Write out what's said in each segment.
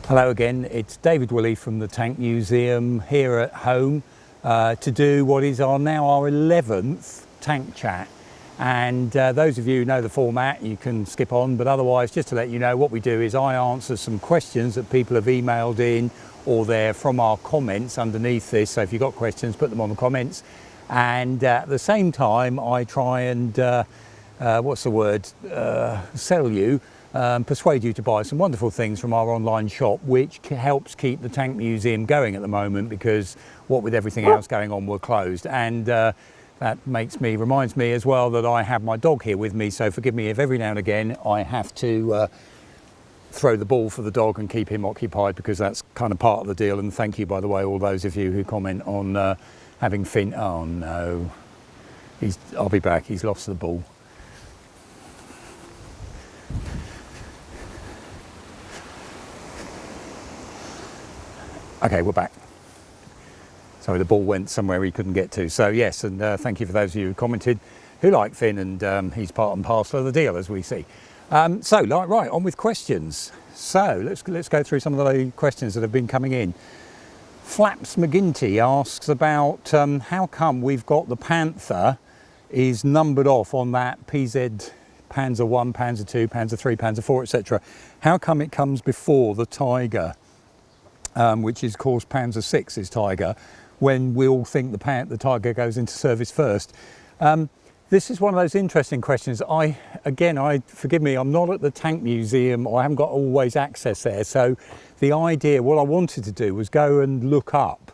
Hello again, it's David Willey from the Tank Museum here at home to do what is our 11th tank chat. And those of you who know the format, you can skip on, but otherwise, just to let you know, what we do is I answer some questions that people have emailed in, or they're from our comments underneath this. So if you've got questions, put them on the comments. And at the same time, I try and, sell you, persuade you to buy some wonderful things from our online shop, which helps keep the Tank Museum going at the moment, because what with everything else going on, we're closed. And that reminds me as well that I have my dog here with me, so forgive me if every now and again I have to throw the ball for the dog and keep him occupied, because that's kind of part of the deal. And thank you, by the way, all those of you who comment on having Finn. Oh no, I'll be back, he's lost the ball. Okay, we're back. Sorry, the ball went somewhere he couldn't get to. So yes, and thank you for those of you who commented who like Finn, and he's part and parcel of the deal, as we see. Right, on with questions. So let's go through some of the questions that have been coming in. Flaps McGinty asks about how come we've got the Panther is numbered off on that PZ Panzer 1, Panzer 2, Panzer 3, Panzer 4, etc. How come it comes before the Tiger? Which is, of course, Panzer 6 is Tiger, when we all think the Tiger goes into service first. This is one of those interesting questions. Forgive me, I'm not at the Tank Museum, I haven't got always access there. So the idea, what I wanted to do was go and look up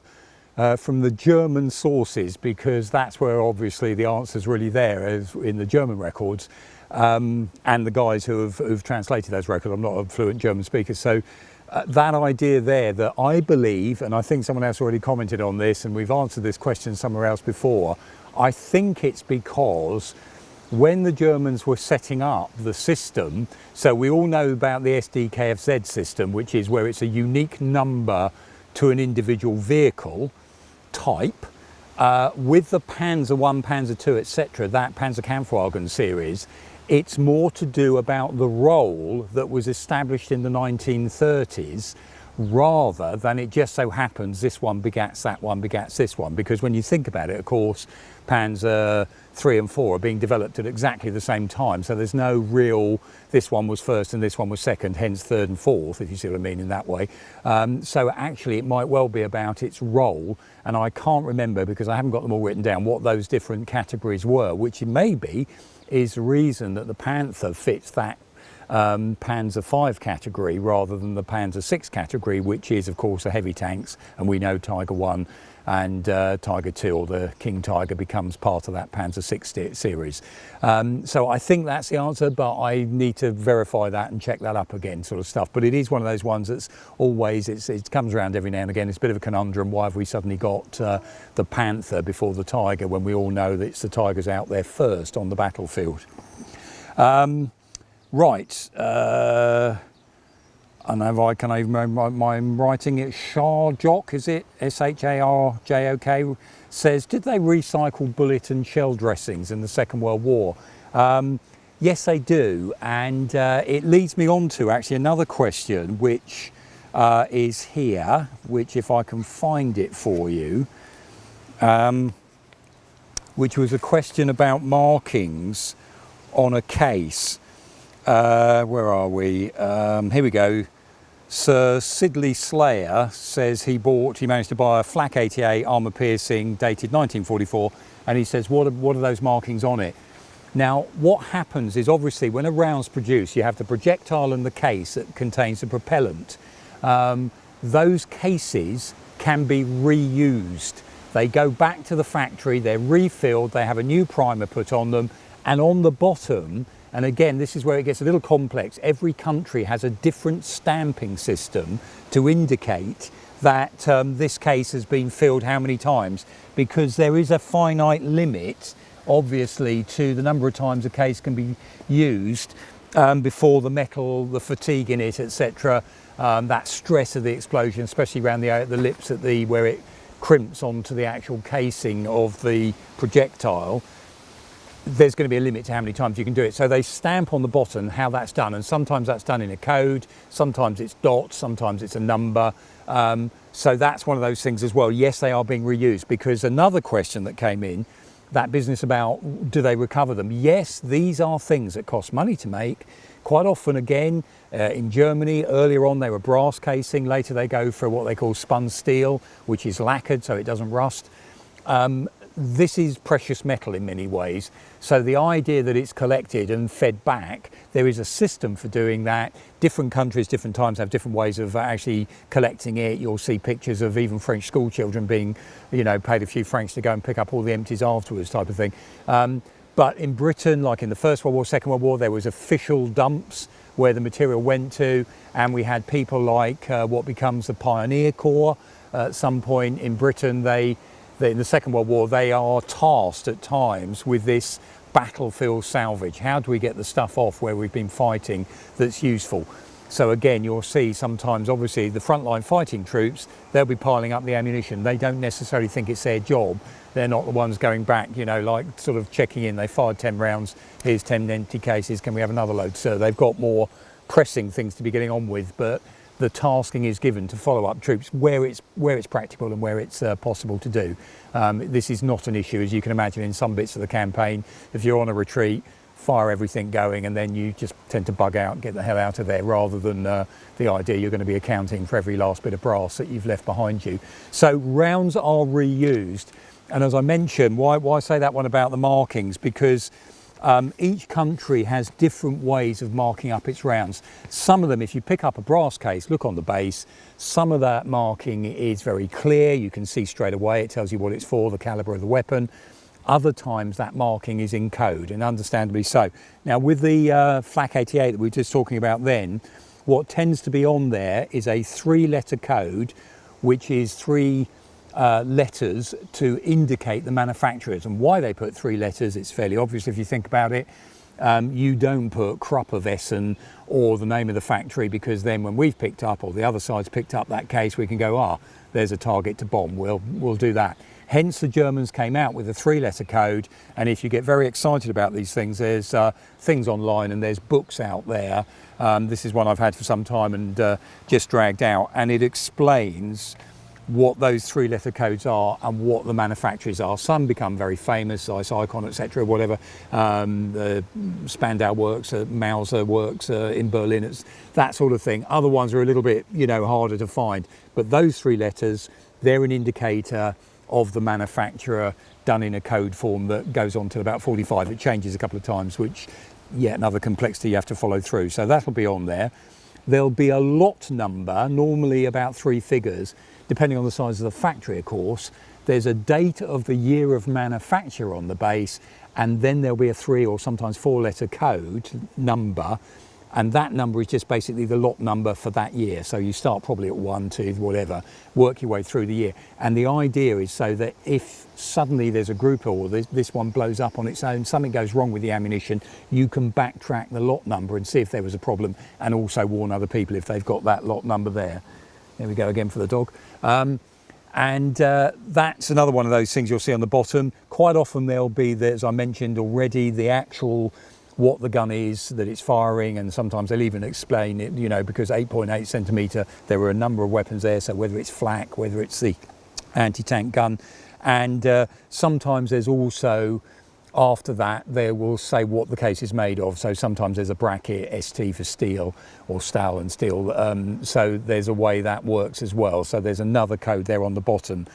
from the German sources, because that's where obviously the answer's really there, as in the German records, and the guys who've translated those records. I'm not a fluent German speaker, so that idea there, that I believe, and I think someone else already commented on this, and we've answered this question somewhere else before, I think it's because when the Germans were setting up the system, so we all know about the SDKFZ system, which is where it's a unique number to an individual vehicle type, with the Panzer 1, Panzer 2, etc., that Panzerkampfwagen series, it's more to do about the role that was established in the 1930s, rather than it just so happens this one begats that one begats this one. Because when you think about it, of course, Panzer 3 and 4 are being developed at exactly the same time. So there's no real, this one was first and this one was second, hence third and fourth, if you see what I mean in that way. So actually it might well be about its role. And I can't remember, because I haven't got them all written down, what those different categories were, which it may be is the reason that the Panther fits that Panzer 5 category rather than the Panzer 6 category, which is of course a heavy tanks, and we know Tiger 1 and Tiger 2, or the King Tiger, becomes part of that Panzer 6 series. So I think that's the answer, but I need to verify that and check that up again, sort of stuff. But it is one of those ones that's always, it comes around every now and again. It's a bit of a conundrum. Why have we suddenly got the Panther before the Tiger, when we all know that it's the Tigers out there first on the battlefield? Right, I know I'm writing it. Sharjok, is it? Sharjok, says, did they recycle bullet and shell dressings in the Second World War? Yes, they do. And it leads me on to actually another question, which is here, which if I can find it for you, which was a question about markings on a case. Where are we? Here we go. Sir Sidley Slayer says he managed to buy a flak 88 armour piercing dated 1944, and he says, what are those markings on it? Now, what happens is, obviously when a round's produced, you have the projectile and the case that contains the propellant. Those cases can be reused. They go back to the factory, they're refilled, they have a new primer put on them, and on the bottom, and again, this is where it gets a little complex, every country has a different stamping system to indicate that this case has been filled how many times, because there is a finite limit, obviously, to the number of times a case can be used before the metal, the fatigue in it, etc., that stress of the explosion, especially around the lips at where it crimps onto the actual casing of the projectile. there's going to be a limit to how many times you can do it. So they stamp on the bottom how that's done, and sometimes that's done in a code, sometimes it's dots, sometimes it's a number. So that's one of those things as well. Yes, they are being reused, because another question that came in, that business about do they recover them? Yes, these are things that cost money to make. Quite often, again, in Germany, earlier on they were brass casing, later they go for what they call spun steel, which is lacquered so it doesn't rust. This is precious metal in many ways. So the idea that it's collected and fed back, there is a system for doing that. Different countries, different times have different ways of actually collecting it. You'll see pictures of even French school children being, paid a few francs to go and pick up all the empties afterwards, type of thing. But in Britain, like in the First World War, Second World War, there was official dumps where the material went to, and we had people like what becomes the Pioneer Corps. At some point in Britain, in the Second World War, they are tasked at times with this battlefield salvage. How do we get the stuff off where we've been fighting that's useful? So again, you'll see sometimes, obviously, the frontline fighting troops, they'll be piling up the ammunition. They don't necessarily think it's their job. They're not the ones going back, like sort of checking in. They fired 10 rounds, here's 10 empty cases, can we have another load? So they've got more pressing things to be getting on with, but the tasking is given to follow up troops where it's practical and where it's possible to do. This is not an issue, as you can imagine, in some bits of the campaign. If you're on a retreat, fire everything going, and then you just tend to bug out and get the hell out of there, rather than the idea you're going to be accounting for every last bit of brass that you've left behind you. So rounds are reused, and as I mentioned, why say that one about the markings? Because each country has different ways of marking up its rounds. Some of them, if you pick up a brass case, look on the base, some of that marking is very clear. You can see straight away, it tells you what it's for, the caliber of the weapon. Other times that marking is in code, and understandably so. Now with the Flak 88 that we were just talking about then, what tends to be on there is a 3-letter code, which is 3 letters to indicate the manufacturers. And why they put 3 letters, it's fairly obvious if you think about it. You don't put Krupp of Essen or the name of the factory, because then when we've picked up, or the other side's picked up that case, we can go, there's a target to bomb, we'll do that. Hence the Germans came out with a 3-letter code, and if you get very excited about these things, there's things online and there's books out there. This is one I've had for some time and just dragged out, and it explains what those 3-letter codes are and what the manufacturers are. Some become very famous, Ice Icon, etc., whatever. The Spandau works, Mauser works in Berlin, it's that sort of thing. Other ones are a little bit, harder to find. But those 3 letters, they're an indicator of the manufacturer, done in a code form that goes on till about 45. It changes a couple of times, which, yet another complexity you have to follow through. So that'll be on there. There'll be a lot number, normally about 3 figures, depending on the size of the factory, of course. There's a date of the year of manufacture on the base, and then there'll be a 3 or sometimes 4-letter code number, and that number is just basically the lot number for that year. So you start probably at 1, 2, whatever, work your way through the year. And the idea is so that if suddenly there's a group, or this one blows up on its own, something goes wrong with the ammunition, you can backtrack the lot number and see if there was a problem, and also warn other people if they've got that lot number there. There we go again for the dog. That's another one of those things you'll see on the bottom. Quite often there'll be, as I mentioned already, the actual what the gun is that it's firing, and sometimes they'll even explain it, because 8.8 centimetre, there were a number of weapons there, so whether it's flak, whether it's the anti-tank gun, and sometimes there's also, after that, they will say what the case is made of. So sometimes there's a bracket, ST for steel, or Stahl and steel, so there's a way that works as well. So there's another code there on the bottom.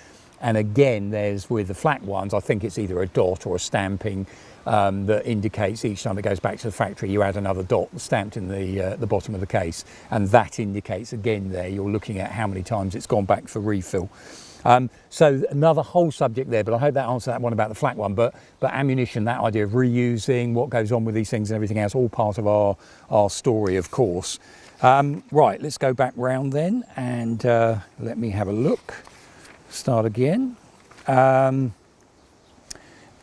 And again, there's, with the flak ones, I think it's either a dot or a stamping that indicates each time it goes back to the factory, you add another dot stamped in the bottom of the case. And that indicates, again, there, you're looking at how many times it's gone back for refill. So another whole subject there, but I hope that answers that one about the flak one. But ammunition, that idea of reusing, what goes on with these things and everything else, all part of our story, of course. Right, let's go back round then, and let me have a look. Start again.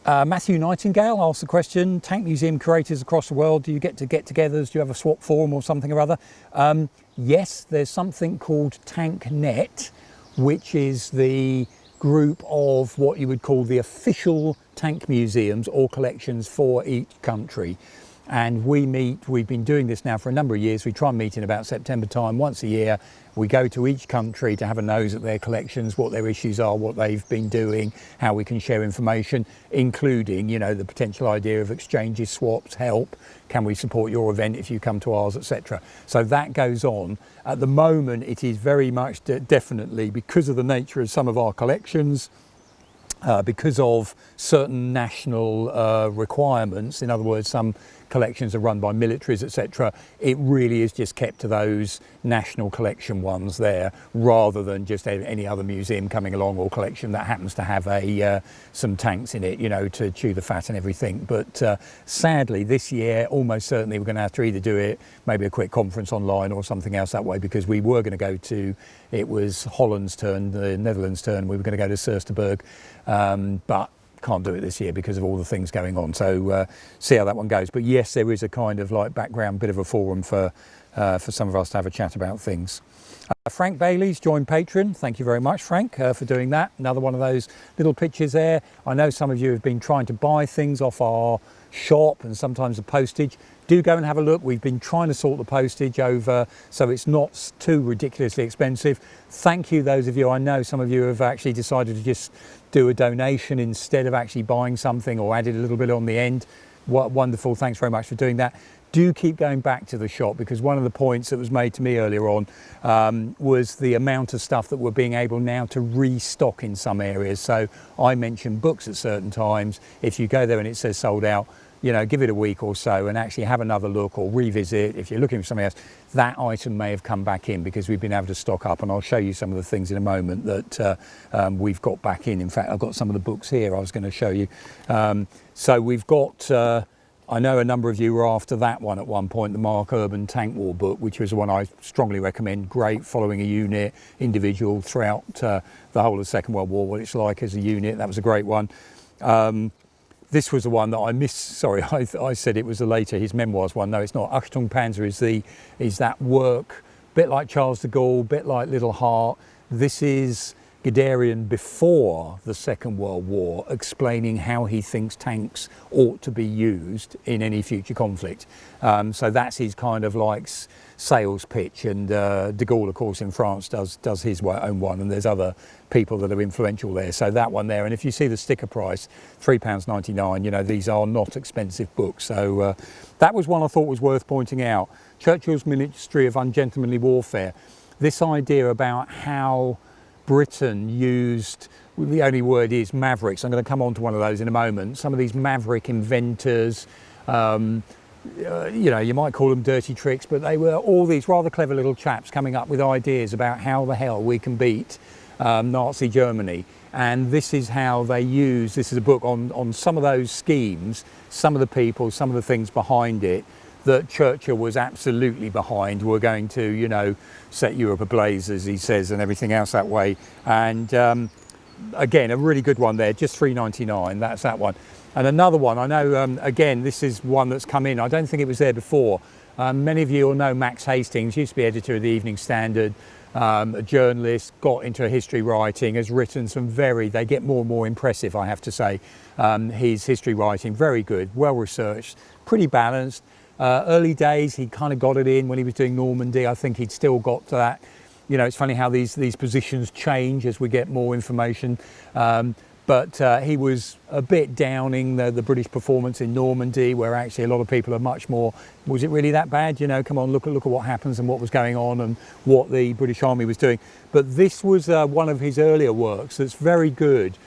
Matthew Nightingale asked the question, tank museum curators across the world, do you get get-togethers? Do you have a swap forum or something or other? Yes, there's something called Tanknet, which is the group of what you would call the official tank museums or collections for each country. And we've been doing this now for a number of years. We try and meet in about September time once a year. We go to each country to have a nose at their collections, what their issues are, what they've been doing, how we can share information, including, you know, the potential idea of exchanges, swaps, help. Can we support your event if you come to ours, etc. So that goes on. At the moment, it is very much definitely because of the nature of some of our collections, because of certain national requirements. In other words, some collections are run by militaries, etc. It really is just kept to those national collection ones there, rather than just any other museum coming along or collection that happens to have some tanks in it, you know, to chew the fat and everything. But sadly, this year, almost certainly we're going to have to either do it, maybe a quick conference online or something else that way, because we were going to go to, it was Holland's turn, the Netherlands' turn, we were going to go to Soesterberg, but can't do it this year because of all the things going on. So see how that one goes. But yes, there is a kind of like background bit of a forum for some of us to have a chat about things. Frank Bailey's joined Patreon. Thank you very much, Frank, for doing that. Another one of those little pictures there. I know some of you have been trying to buy things off our shop and sometimes the postage. Do go and have a look. We've been trying to sort the postage over so it's not too ridiculously expensive. Thank you, those of you. I know some of you have actually decided to just do a donation instead of actually buying something, or added a little bit on the end. What wonderful. Thanks very much for doing that. Do keep going back to the shop, because one of the points that was made to me earlier on was the amount of stuff that we're being able now to restock in some areas. So I mentioned books at certain times. If you go there and it says sold out, you know, give it a week or so and actually have another look or revisit. If you're looking for something else, that item may have come back in because we've been able to stock up, and I'll show you some of the things in a moment that we've got back in. In fact, I've got some of the books here I was going to show you. So we've got, I know a number of you were after that one at one point, the Mark Urban Tank War book, which was the one I strongly recommend. Great, following a unit, individual throughout the whole of the Second World War, what it's like as a unit. That was a great one. This was the one that I missed. Sorry, I said it was the later, his memoirs one. No, it's not. Achtung Panzer is that work, bit like Charles de Gaulle, bit like Little Heart. This is Guderian before the Second World War, explaining how he thinks tanks ought to be used in any future conflict. So that's his kind of like sales pitch, and de Gaulle, of course, in France does his own one, and there's other people that are influential there. So that one there, and if you see the sticker price, £3.99, you know, these are not expensive books. So that was one I thought was worth pointing out. Churchills Ministry of Ungentlemanly Warfare. This idea about how Britain used, the only word is mavericks. I'm going to come on to one of those in a moment. Some of these maverick inventors, you know, you might call them dirty tricks, but they were all these rather clever little chaps coming up with ideas about how the hell we can beat Nazi Germany. And this is how they use, this is a book on some of those schemes, some of the people, some of the things behind it that Churchill was absolutely behind. We're going to, you know, set Europe ablaze, as he says, and everything else that way. And again, a really good one there, just £3.99, that's that one. And another one, I know, again, this is one that's come in. I don't think it was there before. Many of you will know Max Hastings, used to be editor of the Evening Standard, a journalist, got into history writing, has written some they get more and more impressive, I have to say. His history writing, very good, well researched, pretty balanced. Early days, he kind of got it in when he was doing Normandy. I think he'd still got to that. You know, it's funny how these positions change as we get more information. But he was a bit downing the British performance in Normandy, where actually a lot of people are much more, was it really that bad? You know, come on, look at what happens and what was going on and what the British Army was doing. But this was one of his earlier works that's very good,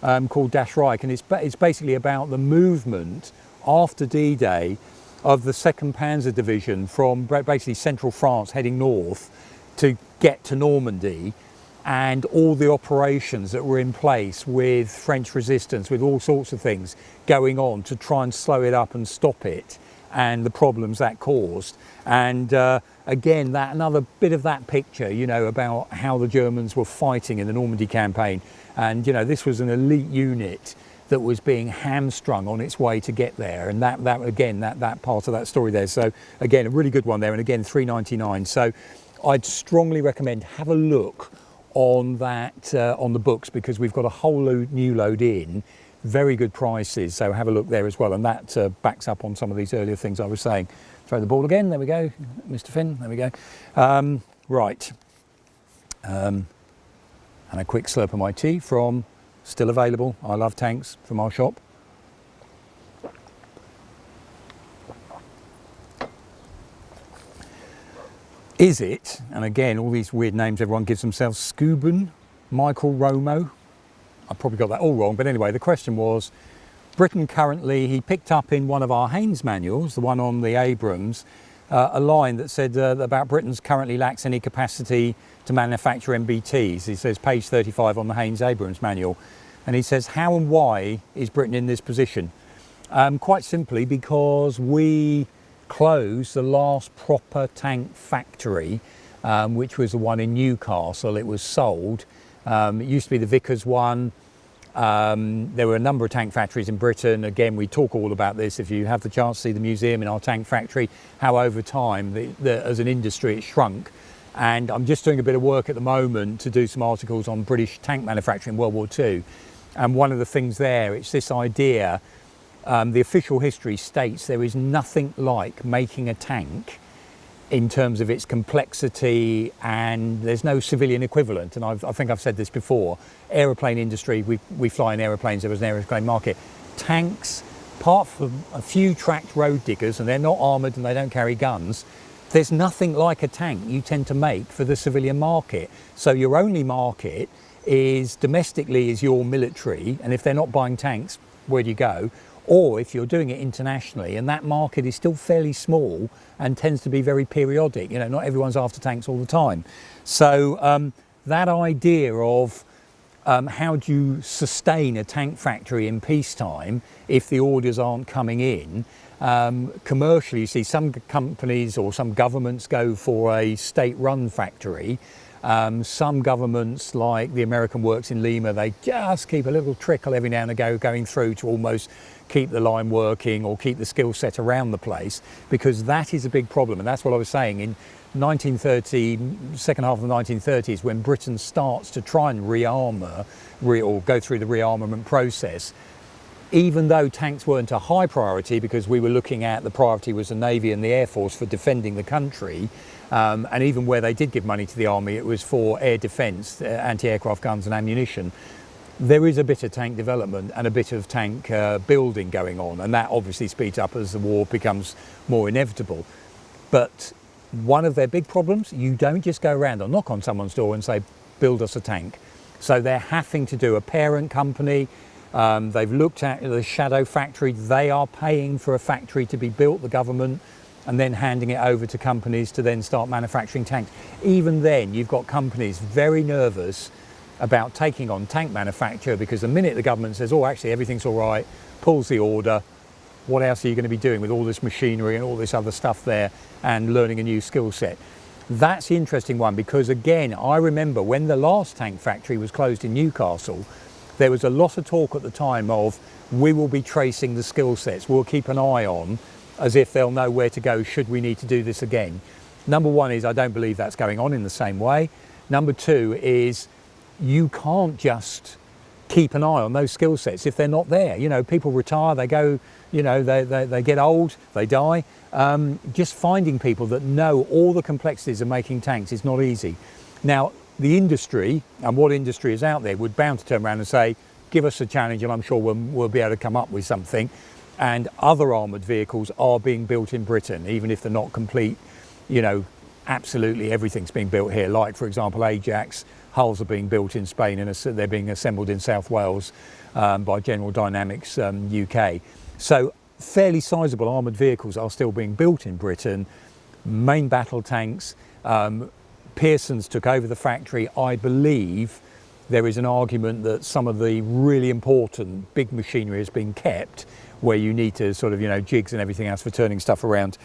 called Das Reich, and it's basically about the movement after D-Day of the 2nd Panzer Division from basically central France heading north to get to Normandy, and all the operations that were in place with French resistance, with all sorts of things going on to try and slow it up and stop it, and the problems that caused. And again, that another bit of that picture, you know, about how the Germans were fighting in the Normandy campaign. And, you know, this was an elite unit that was being hamstrung on its way to get there, and that part of that story there. So again, a really good one there, and again £3.99. So I'd strongly recommend have a look on that on the books, because we've got a whole new load in, very good prices, so have a look there as well, and that backs up on some of these earlier things I was saying. Throw the ball again, there we go, Mr. Finn, there we go. Right, and a quick slurp of my tea from Still Available, I Love Tanks, from our shop. Is it, and again, all these weird names everyone gives themselves, Scuban, Michael Romo? I probably got that all wrong, but anyway, the question was, Britain currently, he picked up in one of our Haynes Manuals, the one on the Abrams, a line that said about Britain's currently lacks any capacity to manufacture MBTs. He says, page 35 on the Haynes Abrams Manual. And he says, how and why is Britain in this position? Quite simply because we closed the last proper tank factory, which was the one in Newcastle. It was sold. It used to be the Vickers one. There were a number of tank factories in Britain. Again, we talk all about this if you have the chance to see the museum in our tank factory, how over time as an industry it shrunk. And I'm just doing a bit of work at the moment to do some articles on British tank manufacturing in World War II. And one of the things there, it's this idea, the official history states there is nothing like making a tank in terms of its complexity, and there's no civilian equivalent. And I think I've said this before, aeroplane industry, we fly in aeroplanes, there was an aeroplane market. Tanks, apart from a few tracked road diggers, and they're not armoured and they don't carry guns, there's nothing like a tank you tend to make for the civilian market. So your only market is domestically is your military, and if they're not buying tanks, where do you go? Or if you're doing it internationally, and that market is still fairly small and tends to be very periodic, you know, not everyone's after tanks all the time. So that idea of how do you sustain a tank factory in peacetime if the orders aren't coming in? Commercially, you see some companies or some governments go for a state-run factory. Some governments, like the American works in Lima, they just keep a little trickle every now and again going through to almost keep the line working or keep the skill set around the place, because that is a big problem. And that's what I was saying in 1930, second half of the 1930s, when Britain starts to try and rearmour or go through the rearmament process. Even though tanks weren't a high priority, because we were looking at the priority was the Navy and the Air Force for defending the country, and even where they did give money to the army, it was for air defence, anti-aircraft guns and ammunition. There is a bit of tank development and a bit of tank building going on, and that obviously speeds up as the war becomes more inevitable. But one of their big problems, you don't just go around or knock on someone's door and say, build us a tank. So they're having to do a parent company. They've looked at the shadow factory. They are paying for a factory to be built, the government, and then handing it over to companies to then start manufacturing tanks. Even then, you've got companies very nervous about taking on tank manufacture, because the minute the government says, oh, actually everything's all right, pulls the order, what else are you going to be doing with all this machinery and all this other stuff there and learning a new skill set? That's the interesting one, because again, I remember when the last tank factory was closed in Newcastle, there was a lot of talk at the time of, we will be tracing the skill sets, we'll keep an eye on, as if they'll know where to go should we need to do this again. Number one is, I don't believe that's going on in the same way. Number two is, you can't just keep an eye on those skill sets if they're not there. You know, people retire, they go, you know, they get old, they die. Just finding people that know all the complexities of making tanks is not easy. Now, the industry, and what industry is out there, would bound to turn around and say, give us a challenge and I'm sure we'll be able to come up with something. And other armoured vehicles are being built in Britain, even if they're not complete, you know, absolutely everything's being built here. Like, for example, Ajax hulls are being built in Spain and they're being assembled in South Wales by General Dynamics UK. So fairly sizable armoured vehicles are still being built in Britain. Main battle tanks, Pearson's took over the factory. I believe there is an argument that some of the really important big machinery has been kept, where you need to sort of, you know, jigs and everything else for turning stuff around.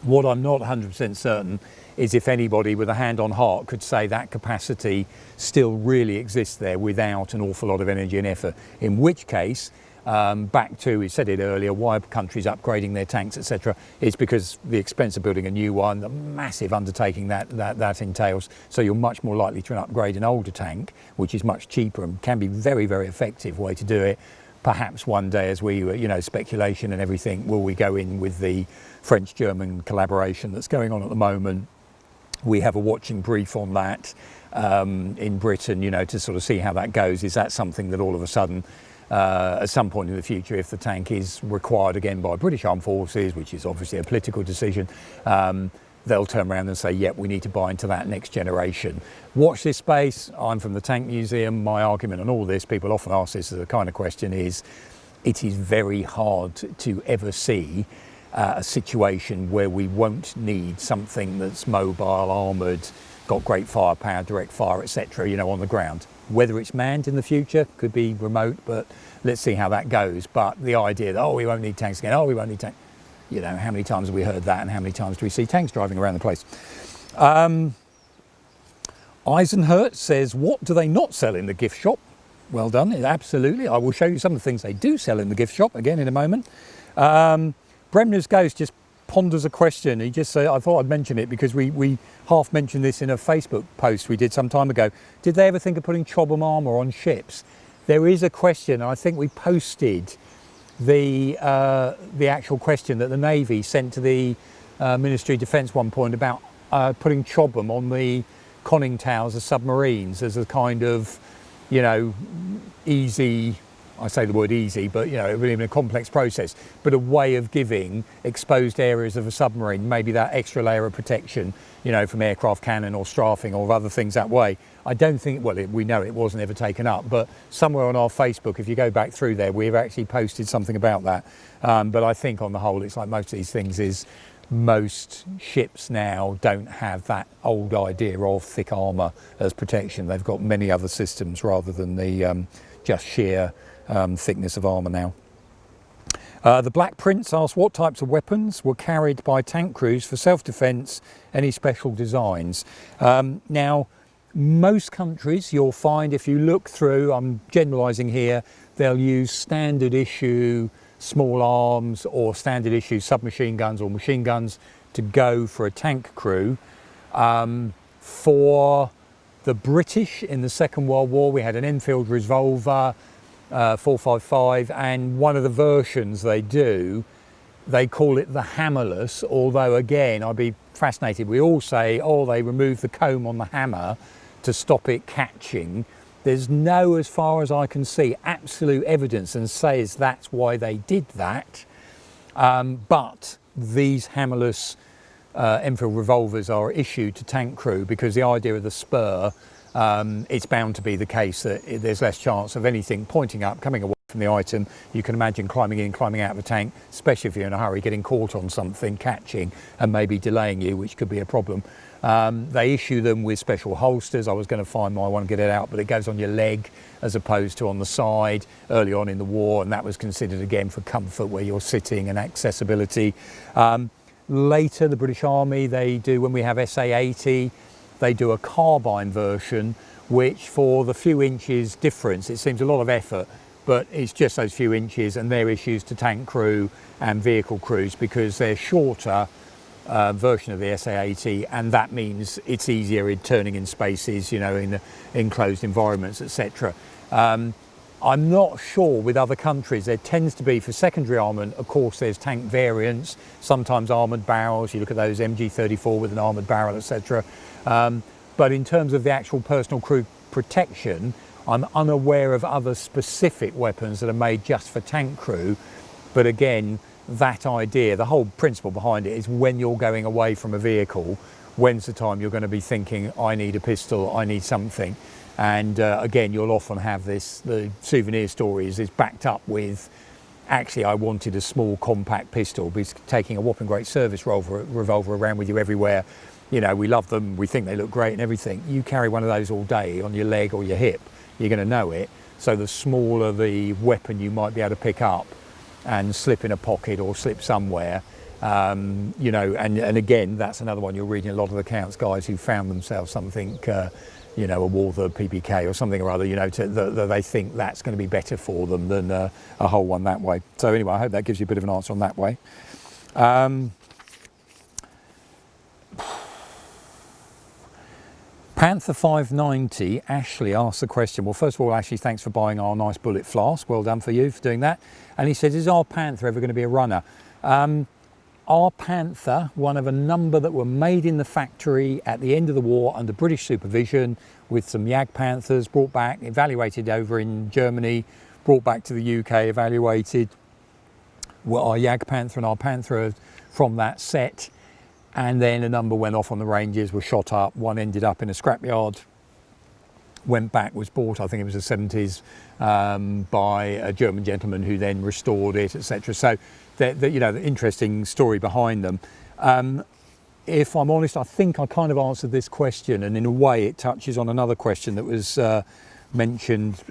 What I'm not 100% certain is if anybody with a hand on heart could say that capacity still really exists there without an awful lot of energy and effort, in which case back to, we said it earlier, why are countries upgrading their tanks, etc. It's because the expense of building a new one, the massive undertaking that entails. So you're much more likely to upgrade an older tank, which is much cheaper and can be very, very effective way to do it. Perhaps one day, as we were, speculation and everything, will we go in with the French-German collaboration that's going on at the moment? We have a watching brief on that in Britain, to sort of see how that goes. Is that something that all of a sudden, at some point in the future, if the tank is required again by British Armed Forces, which is obviously a political decision, they'll turn around and say, yep, we need to buy into that next generation. Watch this space. I'm from the Tank Museum. My argument on all this, people often ask this as a kind of question, is it is very hard to ever see a situation where we won't need something that's mobile, armoured, got great firepower, direct fire, etc., on the ground. Whether it's manned in the future, could be remote, but let's see how that goes. But the idea that, we won't need tanks again, we won't need tanks. How many times have we heard that, and how many times do we see tanks driving around the place? Eisenhurt says, what do they not sell in the gift shop? Well done, absolutely. I will show you some of the things they do sell in the gift shop, again, in a moment. Bremner's Ghost just ponders a question. He just said, I thought I'd mention it because we half mentioned this in a Facebook post we did some time ago. Did they ever think of putting Chobham armour on ships? There is a question, I think we posted the actual question that the Navy sent to the Ministry of Defence one point about putting Chobham on the conning towers of submarines as a kind of, easy, I say the word easy, but really a complex process, but a way of giving exposed areas of a submarine maybe that extra layer of protection, from aircraft cannon or strafing or other things that way. I don't think, we know it wasn't ever taken up, but somewhere on our Facebook, if you go back through there, we've actually posted something about that. But I think on the whole, it's like most of these things is most ships now don't have that old idea of thick armour as protection. They've got many other systems rather than the just sheer thickness of armour now. The Black Prince asked what types of weapons were carried by tank crews for self-defence, any special designs. Now, most countries you'll find, if you look through, I'm generalising here, they'll use standard issue small arms or standard issue submachine guns or machine guns to go for a tank crew. For the British in the Second World War, we had an Enfield revolver, 455, and one of the versions they call it the hammerless, although again I'd be fascinated. We all say, they remove the comb on the hammer to stop it catching. There's no, as far as I can see, absolute evidence and says that's why they did that. But these hammerless Enfield revolvers are issued to tank crew because the idea of the spur, it's bound to be the case that there's less chance of anything pointing up, coming away from the item. You can imagine climbing in, climbing out of a tank, especially if you're in a hurry, getting caught on something, catching and maybe delaying you, which could be a problem. They issue them with special holsters. I was going to find my one, get it out, but it goes on your leg as opposed to on the side early on in the war, and that was considered again for comfort where you're sitting and accessibility. Later, the British Army, they do, when we have SA-80, they do a carbine version, which for the few inches difference, it seems a lot of effort, but it's just those few inches, and they're issues to tank crew and vehicle crews because they're shorter version of the SA-80, and that means it's easier in turning in spaces, in enclosed environments, etc. I'm not sure with other countries. There tends to be, for secondary armament, of course, there's tank variants, sometimes armoured barrels. You look at those MG34 with an armoured barrel, etc. But in terms of the actual personal crew protection, I'm unaware of other specific weapons that are made just for tank crew. But again, that idea, the whole principle behind it is when you're going away from a vehicle, when's the time you're going to be thinking, I need a pistol, I need something. And again, you'll often have this, the souvenir stories is backed up with, actually I wanted a small compact pistol, because taking a whopping great service revolver around with you everywhere, we love them, we think they look great and everything. You carry one of those all day on your leg or your hip, you're going to know it. So the smaller the weapon you might be able to pick up and slip in a pocket or slip somewhere, and again, that's another one you're reading a lot of accounts, guys who found themselves something you know, a Walther PPK or something or other, you know, that they think that's going to be better for them than a whole one that way. So anyway, I hope that gives you a bit of an answer on that way. Panther 590, Ashley asked the question. Well, first of all, Ashley, thanks for buying our nice bullet flask. Well done for you for doing that. And he says, is our Panther ever going to be a runner? Our Panther, one of a number that were made in the factory at the end of the war under British supervision, with some Jag Panthers brought back, evaluated over in Germany, brought back to the UK, evaluated. Well, our Jag Panther and our Panther from that set. And then a number went off on the ranges, were shot up. One ended up in a scrapyard, went back, was bought, I think it was the 70s, by a German gentleman who then restored it, etc. So, you know, the interesting story behind them. If I'm honest, I think I kind of answered this question, and in a way it touches on another question that was mentioned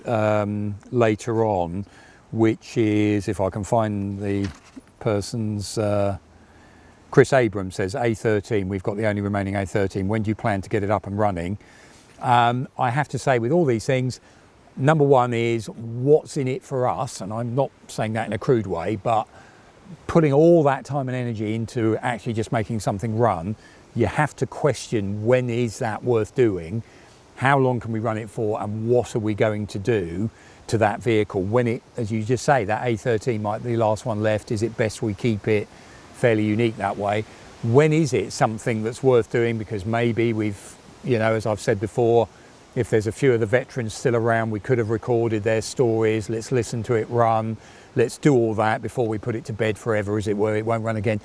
later on, which is, if I can find the person's... Chris Abrams says, A13, we've got the only remaining A13. When do you plan to get it up and running? I have to say, with all these things, number one is what's in it for us, and I'm not saying that in a crude way, but putting all that time and energy into actually just making something run, you have to question, when is that worth doing? How long can we run it for, and what are we going to do to that vehicle? When it, as you just say, that A13 might be the last one left, is it best we keep it fairly unique that way? When is it something that's worth doing? Because maybe we've, you know, as I've said before, if there's a few of the veterans still around, we could have recorded their stories. Let's listen to it run. Let's do all that before we put it to bed forever, as it were. It won't run again.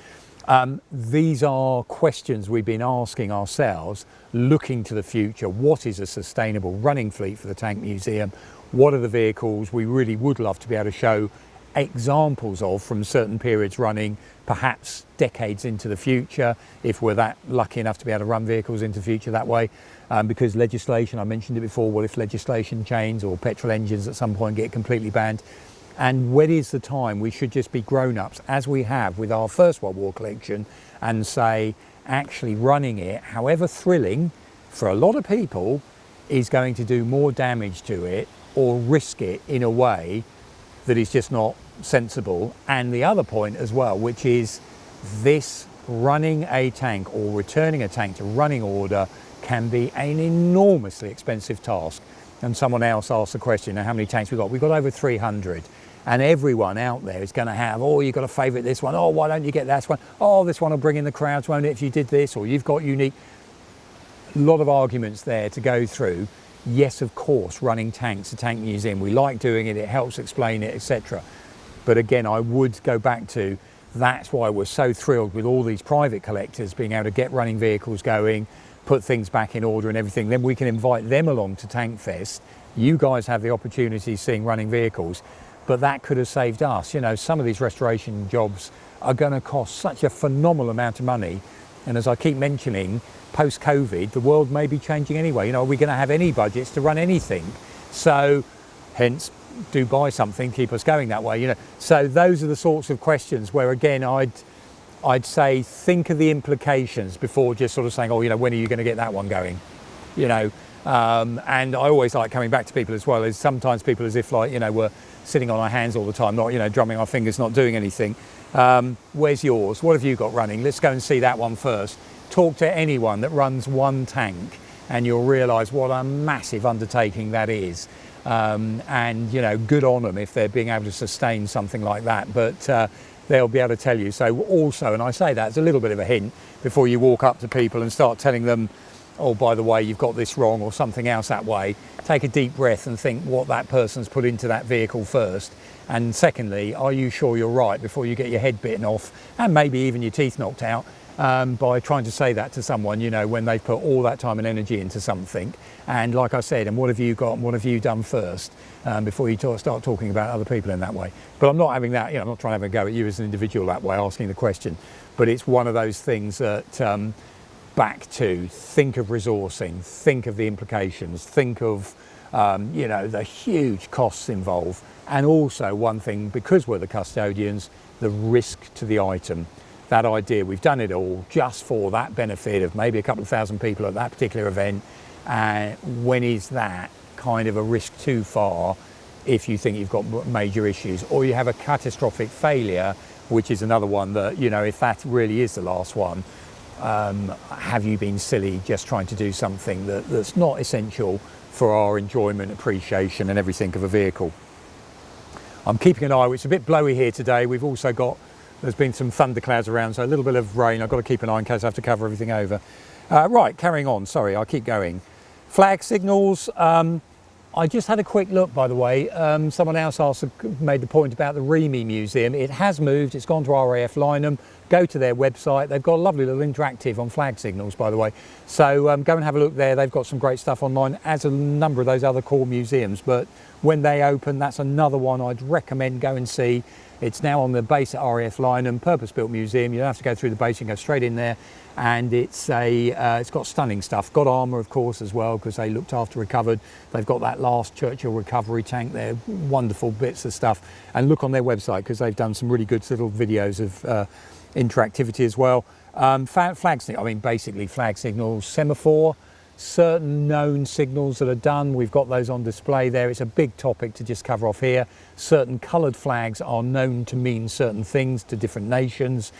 These are questions we've been asking ourselves, looking to the future. What is a sustainable running fleet for the Tank Museum? What are the vehicles we really would love to be able to show examples of from certain periods running, perhaps decades into the future, if we're that lucky enough to be able to run vehicles into the future that way, because legislation, I mentioned it before, what if legislation changes or petrol engines at some point get completely banned? And when is the time we should just be grown-ups, as we have with our First World War collection, and say, actually running it, however thrilling, for a lot of people, is going to do more damage to it or risk it in a way that is just not sensible. And the other point as well, which is this running a tank or returning a tank to running order can be an enormously expensive task. And someone else asked the question, how many tanks we've got? We've got over 300. And everyone out there is going to have, oh, you've got to favourite this one. Oh, why don't you get that one? Oh, this one will bring in the crowds, won't it, if you did this? Or you've got unique. A lot of arguments there to go through. Yes, of course, running tanks, a tank museum, we like doing it, it helps explain it, etc. But again, I would go back to, that's why we're so thrilled with all these private collectors being able to get running vehicles going, put things back in order and everything. Then we can invite them along to Tank Fest. You guys have the opportunity of seeing running vehicles, but that could have saved us. You know, some of these restoration jobs are going to cost such a phenomenal amount of money. And as I keep mentioning, post-COVID, the world may be changing anyway. You know, are we going to have any budgets to run anything? So, hence, do buy something, keep us going that way. You know, so those are the sorts of questions where, again, I'd say think of the implications before just sort of saying, oh, you know, when are you going to get that one going? You know, and I always like coming back to people as well. Is sometimes people as if like, you know, we're sitting on our hands all the time, not, you know, drumming our fingers, not doing anything. Where's yours? What have you got running? Let's go and see that one first. Talk to anyone that runs one tank and you'll realise what a massive undertaking that is. And, you know, good on them if they're being able to sustain something like that. But they'll be able to tell you. So also, and I say that as a little bit of a hint before you walk up to people and start telling them, oh, by the way, you've got this wrong or something else that way. Take a deep breath and think what that person's put into that vehicle first. And secondly, are you sure you're right before you get your head bitten off and maybe even your teeth knocked out by trying to say that to someone, you know, when they've put all that time and energy into something. And like I said, and what have you got and what have you done first before you start talking about other people in that way. But I'm not having that, you know, I'm not trying to have a go at you as an individual that way, asking the question. But it's one of those things that back to think of resourcing, think of the implications, think of, you know, the huge costs involved. And also one thing, because we're the custodians, the risk to the item. That idea, we've done it all just for that benefit of maybe a couple of thousand people at that particular event. When is that kind of a risk too far if you think you've got major issues, or you have a catastrophic failure, which is another one that, you know, if that really is the last one, have you been silly just trying to do something that's not essential for our enjoyment, appreciation and everything of a vehicle? I'm keeping an eye. It's a bit blowy here today. We've also got, there's been some thunderclouds around, so a little bit of rain. I've got to keep an eye in case I have to cover everything over. Right, carrying on. Sorry, I'll keep going. Flag signals. I just had a quick look, by the way. Someone else made the point about the Remy Museum. It has moved. It's gone to RAF Lynham. Go to their website. They've got a lovely little interactive on flag signals, by the way. So go and have a look there. They've got some great stuff online, as a number of those other core museums. But when they open, that's another one I'd recommend go and see. It's now on the base at RAF Lynham, purpose-built museum. You don't have to go through the base, you can go straight in there. And it's got stunning stuff. Got armour, of course, as well, because they looked after recovered. They've got that last Churchill recovery tank there, wonderful bits of stuff. And look on their website, because they've done some really good little videos of interactivity as well. Flag signal, I mean, basically flag signals, semaphore, certain known signals that are done. We've got those on display there. It's a big topic to just cover off here. Certain coloured flags are known to mean certain things to different nations.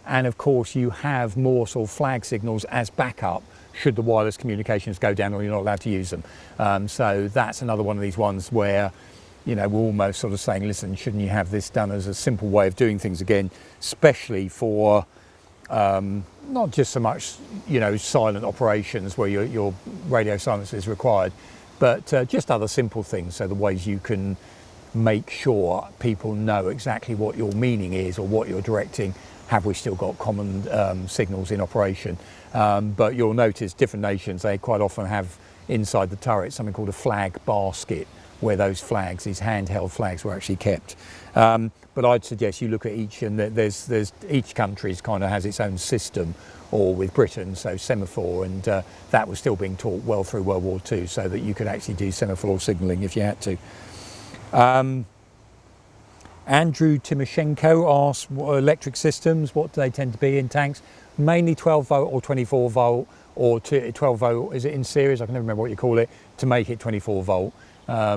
And of course you have more sort of flag signals as backup should the wireless communications go down or you're not allowed to use them. So that's another one of these ones where, you know, we're almost sort of saying, listen, shouldn't you have this done as a simple way of doing things again, especially for not just so much, you know, silent operations where your radio silence is required, but just other simple things. So the ways you can make sure people know exactly what your meaning is or what you're directing. Have we still got common signals in operation? But you'll notice different nations, they quite often have inside the turret something called a flag basket, where those flags, these handheld flags, were actually kept. But I'd suggest you look at each, and there's each country's kind of has its own system, or with Britain, so semaphore, and that was still being taught well through World War II, so that you could actually do semaphore signalling if you had to. Andrew Timoshenko asked, what electric systems, what do they tend to be in tanks? Mainly 12 volt or 24 volt, or 12 volt, is it in series? I can never remember what you call it, to make it 24 volt.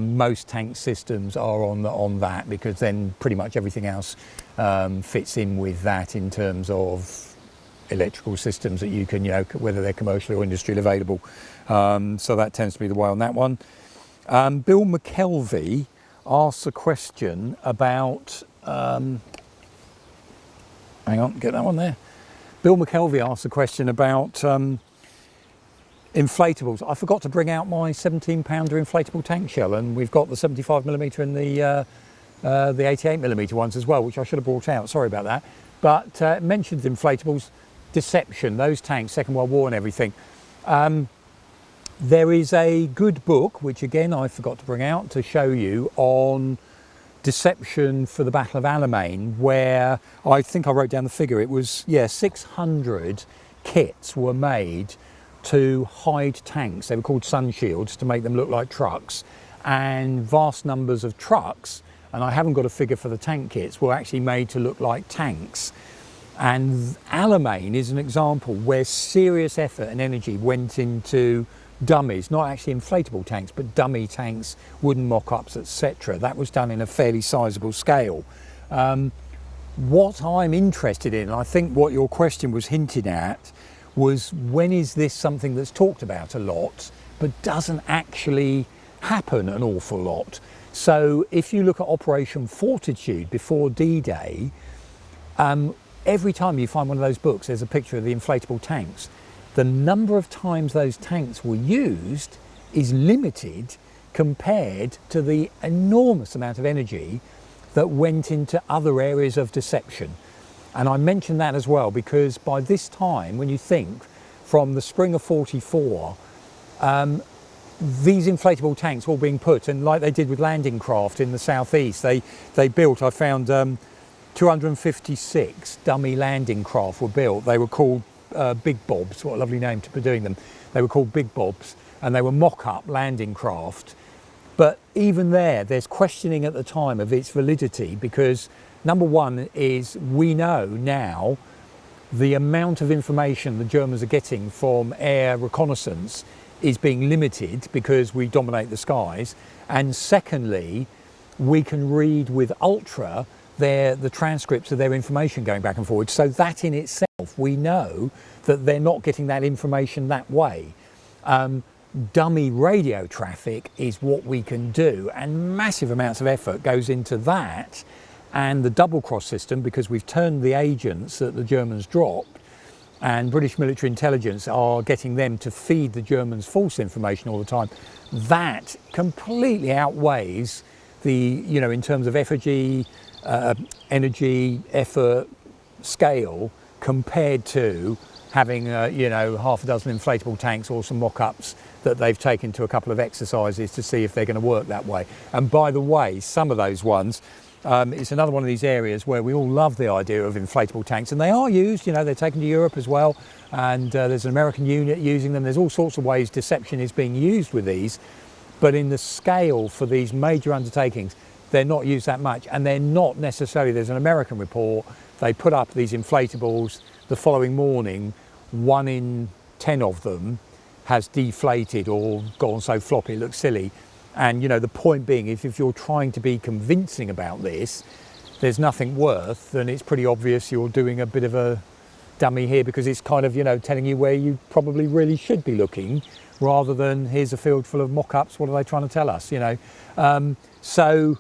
Most tank systems are on that, because then pretty much everything else fits in with that in terms of electrical systems that you can, you know, whether they're commercially or industrially available. So that tends to be the way on that one. Bill McKelvey asks a question about, hang on, get that one there. Bill McKelvey asks a question about inflatables. I forgot to bring out my 17-pounder inflatable tank shell, and we've got the 75mm and the 88mm ones as well, which I should have brought out. Sorry about that. But it mentions inflatables, deception, those tanks, Second World War and everything. There is a good book, which again I forgot to bring out to show you, on deception for the Battle of Alamein, where I think I wrote down the figure. It was, 600 kits were made to hide tanks. They were called sun shields to make them look like trucks, and vast numbers of trucks, and I haven't got a figure for the tank kits, were actually made to look like tanks. And Alamein is an example where serious effort and energy went into dummies, not actually inflatable tanks, but dummy tanks, wooden mock-ups, etc. That was done in a fairly sizable scale. What I'm interested in, and I think what your question was hinting at, was when is this something that's talked about a lot but doesn't actually happen an awful lot? So if you look at Operation Fortitude before D-Day, every time you find one of those books, there's a picture of the inflatable tanks. The number of times those tanks were used is limited compared to the enormous amount of energy that went into other areas of deception. And I mention that as well, because by this time, when you think from the spring of 44, these inflatable tanks were all being put, and like they did with landing craft in the southeast, they built, I found 256 dummy landing craft were built. They were called Big Bobs. What a lovely name to be doing them. They were called Big Bobs, and they were mock-up landing craft. But even there's questioning at the time of its validity, because number one is, we know now the amount of information the Germans are getting from air reconnaissance is being limited because we dominate the skies, and secondly, we can read with ultra the transcripts of their information going back and forward. So that in itself, we know that they're not getting that information that way. Dummy radio traffic is what we can do, and massive amounts of effort goes into that. And the double cross system, because we've turned the agents that the Germans dropped, and British military intelligence are getting them to feed the Germans false information all the time, that completely outweighs the, in terms of effigy, energy, effort, scale, compared to having, half a dozen inflatable tanks or some mock-ups that they've taken to a couple of exercises to see if they're going to work that way. And by the way, some of those ones, it's another one of these areas where we all love the idea of inflatable tanks, and they are used, they're taken to Europe as well, and there's an American unit using them. There's all sorts of ways deception is being used with these, but in the scale for these major undertakings, they're not used that much, and they're not necessarily, there's an American report, they put up these inflatables, the following morning, 1 in 10 of them has deflated or gone so floppy it looks silly. And the point being, if you're trying to be convincing about this, there's nothing worse than it's pretty obvious you're doing a bit of a dummy here, because it's kind of, telling you where you probably really should be looking, rather than here's a field full of mock-ups, what are they trying to tell us, So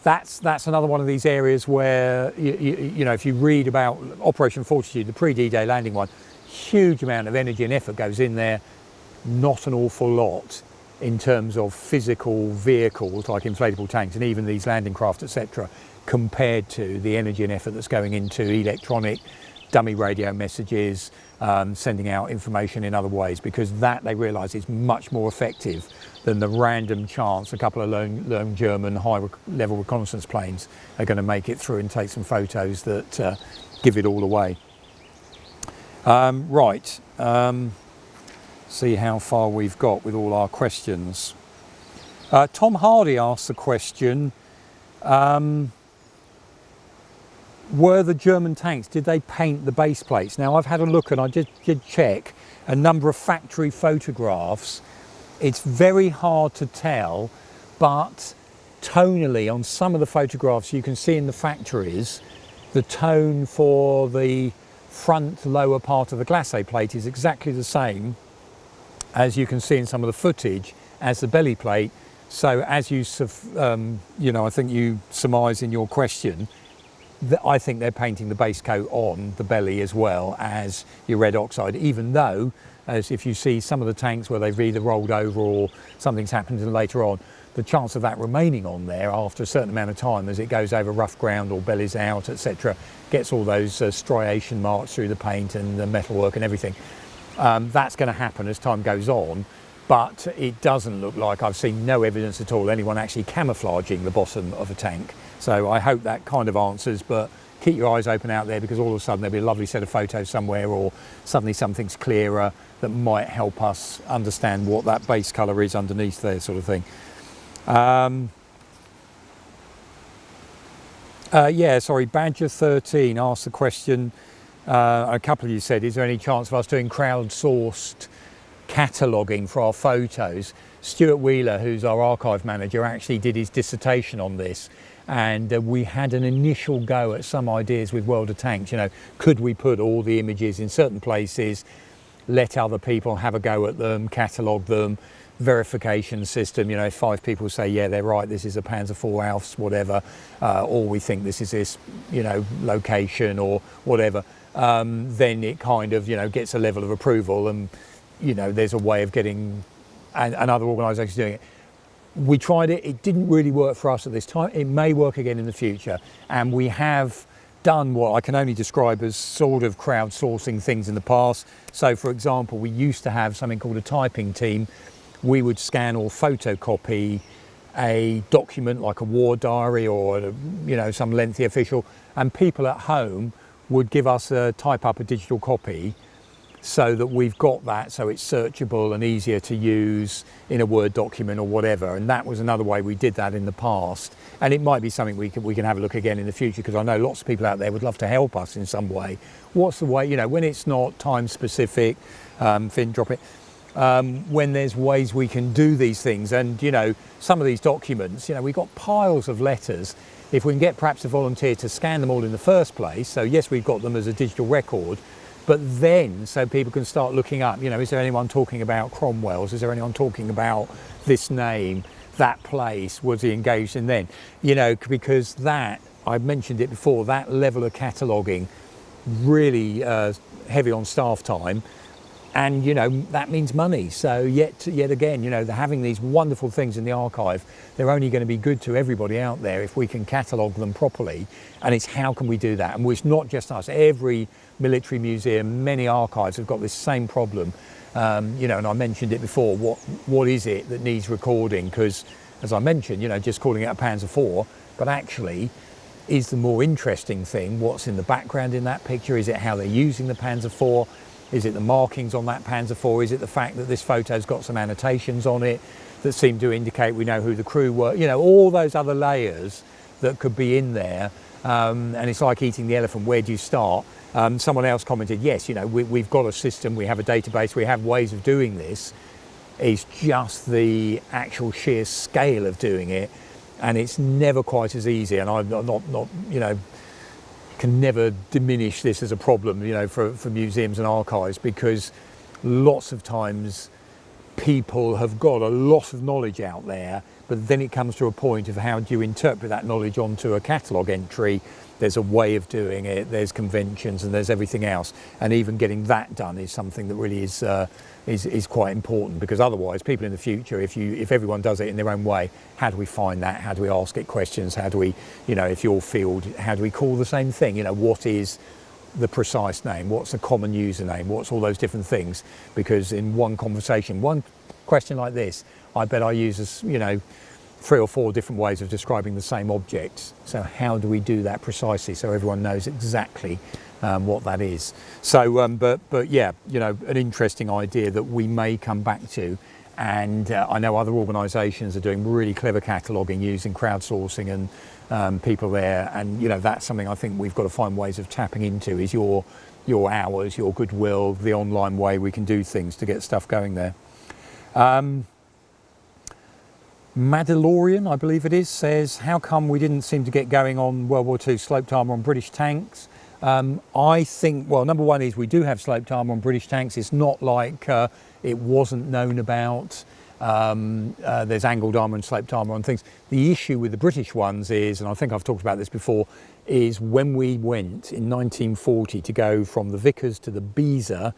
that's another one of these areas where, if you read about Operation Fortitude, the pre-D-Day landing one, huge amount of energy and effort goes in there, not an awful lot in terms of physical vehicles like inflatable tanks and even these landing craft, etc., compared to the energy and effort that's going into electronic dummy radio messages, sending out information in other ways, because that they realise is much more effective than the random chance a couple of lone German high-level reconnaissance planes are going to make it through and take some photos that give it all away. See how far we've got with all our questions. Tom Hardy asked the question, were the German tanks, did they paint the base plates? Now, I've had a look and I did check a number of factory photographs. It's very hard to tell, but tonally on some of the photographs you can see in the factories, the tone for the front lower part of the glacé plate is exactly the same as you can see in some of the footage as the belly plate. So as you, I think you surmise in your question, that I think they're painting the base coat on the belly as well as your red oxide, even though, as if you see some of the tanks where they've either rolled over or something's happened to them later on, the chance of that remaining on there after a certain amount of time as it goes over rough ground or bellies out, etc., gets all those striation marks through the paint and the metalwork and everything. That's going to happen as time goes on, but it doesn't look like, I've seen no evidence at all, anyone actually camouflaging the bottom of a tank. So I hope that kind of answers, but keep your eyes open out there, because all of a sudden there'll be a lovely set of photos somewhere, or suddenly something's clearer that might help us understand what that base colour is underneath there, sort of thing. Badger 13 asked the question, a couple of you said, is there any chance of us doing crowdsourced cataloguing for our photos? Stuart Wheeler, who's our archive manager, actually did his dissertation on this, and we had an initial go at some ideas with World of Tanks. Could we put all the images in certain places, let other people have a go at them, catalogue them, verification system, if 5 people say, yeah, they're right, this is a Panzer IV Alfs, whatever, or we think this is this, location or whatever, then it kind of, gets a level of approval, and, there's a way of getting another organisation doing it. We tried it, it didn't really work for us at this time. It may work again in the future, and we have done what I can only describe as sort of crowdsourcing things in the past. So for example, we used to have something called a typing team. We would scan or photocopy a document like a war diary or some lengthy official, and people at home would give us type up a digital copy so that we've got that, so it's searchable and easier to use in a Word document or whatever. And that was another way we did that in the past, and it might be something we can have a look again in the future, because I know lots of people out there would love to help us in some way. What's the way, when it's not time specific, Finn, drop it, when there's ways we can do these things. And, you know, some of these documents, you know, we've got piles of letters. If we can get perhaps a volunteer to scan them all in the first place, so yes, we've got them as a digital record, but then so people can start looking up, you know, is there anyone talking about Cromwell's? Is there anyone talking about this name, that place? Was he engaged in then? You know, because that, I've mentioned it before, that level of cataloguing, really heavy on staff time. And, you know, that means money. So yet again, you know, having these wonderful things in the archive, they're only going to be good to everybody out there if we can catalogue them properly. And it's how can we do that? And it's not just us. Every military museum, many archives have got this same problem. You know, and I mentioned it before, what is it that needs recording? Because, as I mentioned, you know, just calling it a Panzer IV, but actually is the more interesting thing what's in the background in that picture? Is it how they're using the Panzer IV? Is it the markings on that Panzer IV? Is it the fact that this photo's got some annotations on it that seem to indicate we know who the crew were? You know, all those other layers that could be in there. And it's like eating the elephant. Where do you start? Someone else commented, yes, you know, we've got a system, we have a database, we have ways of doing this. It's just the actual sheer scale of doing it. And it's never quite as easy. And I'm not you know, can never diminish this as a problem, you know, for museums and archives, because lots of times people have got a lot of knowledge out there, but then it comes to a point of how do you interpret that knowledge onto a catalogue entry. There's a way of doing it, there's conventions and there's everything else, and even getting that done is something that really is quite important, because otherwise people in the future, if everyone does it in their own way, how do we find that? How do we ask it questions? How do we, you know, if your field, how do we call the same thing? You know, what is the precise name? What's the common username? What's all those different things? Because in one conversation, one question like this, I bet I use, you know, 3 or 4 different ways of describing the same object. So how do we do that precisely so everyone knows exactly what that is? So, but yeah, you know, an interesting idea that we may come back to. And I know other organisations are doing really clever cataloguing using crowdsourcing and people there. And, you know, that's something I think we've got to find ways of tapping into, is your hours, your goodwill, the online way we can do things to get stuff going there. Madalorian, I believe it is, says, how come we didn't seem to get going on World War II sloped armour on British tanks? I think, well, number one is we do have sloped armour on British tanks. It's not like it wasn't known about. There's angled armour and sloped armour on things. The issue with the British ones is, and I think I've talked about this before, is when we went in 1940 to go from the Vickers to the Beezer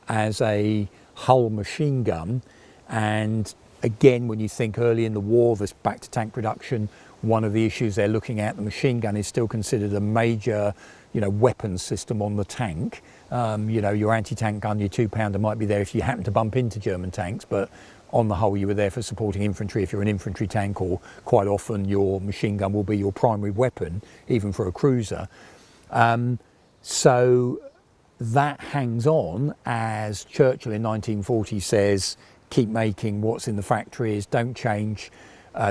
as a hull machine gun, and again, when you think early in the war, this back to tank production, one of the issues they're looking at, the machine gun is still considered a major, you know, weapons system on the tank. You know, your anti-tank gun, your 2-pounder might be there if you happen to bump into German tanks, but on the whole, you were there for supporting infantry if you're an infantry tank, or quite often your machine gun will be your primary weapon, even for a cruiser. So that hangs on as Churchill in 1940 says, keep making what's in the factories, don't change,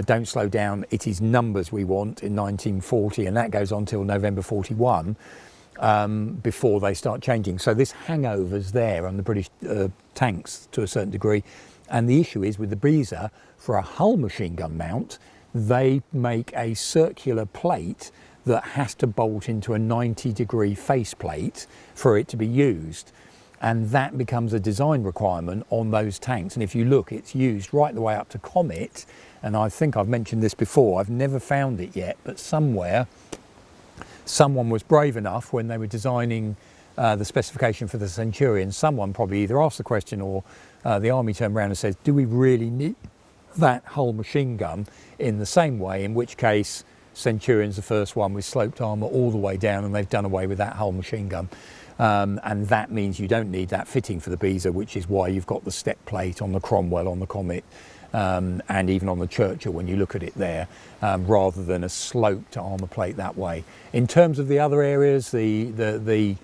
don't slow down, it is numbers we want in 1940, and that goes on till November 41 before they start changing. So this hangover's there on the British tanks to a certain degree, and the issue is with the Beezer, for a hull machine gun mount, they make a circular plate that has to bolt into a 90-degree faceplate for it to be used. And that becomes a design requirement on those tanks. And if you look, it's used right the way up to Comet. And I think I've mentioned this before, I've never found it yet, but somewhere someone was brave enough when they were designing the specification for the Centurion, someone probably either asked the question or the Army turned around and said, do we really need that whole machine gun in the same way? In which case, Centurion's the first one with sloped armour all the way down, and they've done away with that whole machine gun. And that means you don't need that fitting for the Beezer, which is why you've got the step plate on the Cromwell, on the Comet, and even on the Churchill when you look at it there, rather than a sloped armour plate that way. In terms of the other areas, the